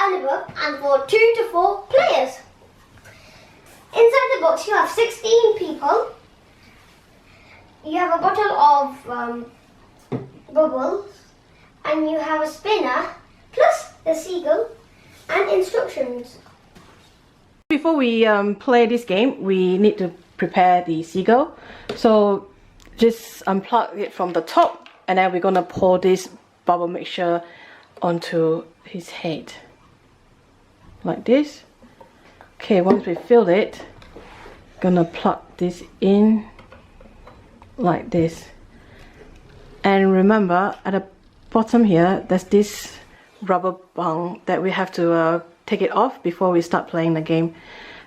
and above, and for 2 to 4 players. Inside the box you have 16 people. You have a bottle of bubbles, and you have a spinner, plus the seagull, and instructions. Before we play this game, we need to prepare the seagull. So just unplug it from the top, and then we're gonna pour this bubble mixture onto his head. Like this. Okay, once we filled it, gonna plug this in like this. And remember, at the bottom here, there's this rubber band that we have to take it off before we start playing the game.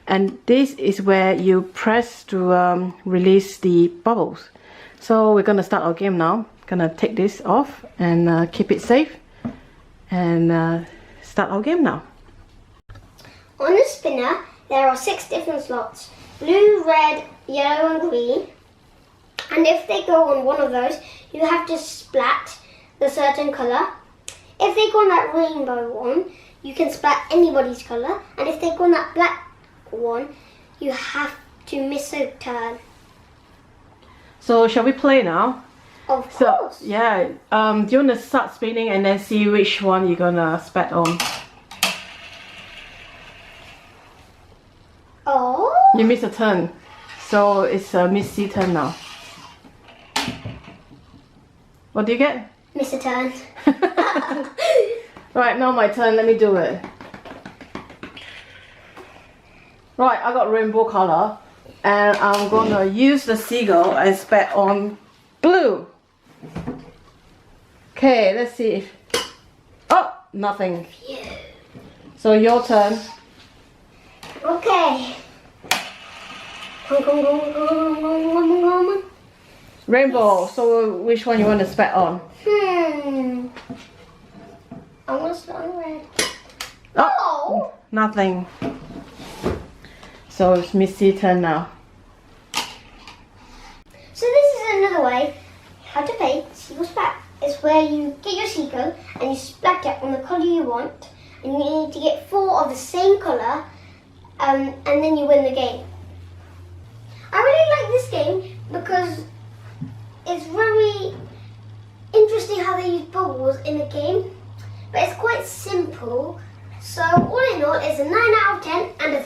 And this is where you press to release the bubbles. So we're gonna start our game now. Gonna take this off and keep it safe, and start our game now. On the spinner, there are 6 different slots: blue, red, yellow and green. And if they go on one of those, you have to splat the certain colour. If they go on that rainbow one, you can splat anybody's colour. And if they go on that black one, you have to miss a turn. So shall we play now? Of course. Yeah, do you want to start spinning and then see which one you're gonna splat on? Oh. You missed a turn, so it's a Missy turn now. What do you get? Miss a turn. Right, now my turn, let me do it. Right, I got rainbow color, and I'm gonna use the seagull and splat on blue. Okay, let's see if... Oh, nothing. So your turn. Okay. Come. Rainbow, so which one you want to splat on? I'm gonna start on red. Oh, nothing. So it's Missy's turn now. So this is another way how to play Seagull Splat. It's where you get your seagull and you splat it on the colour you want, and you need to get 4 of the same colour, and then you win the game. I really like this game because it's very interesting how they use bubbles in a game, but it's quite simple. So all in all, it's a 9 out of 10 and a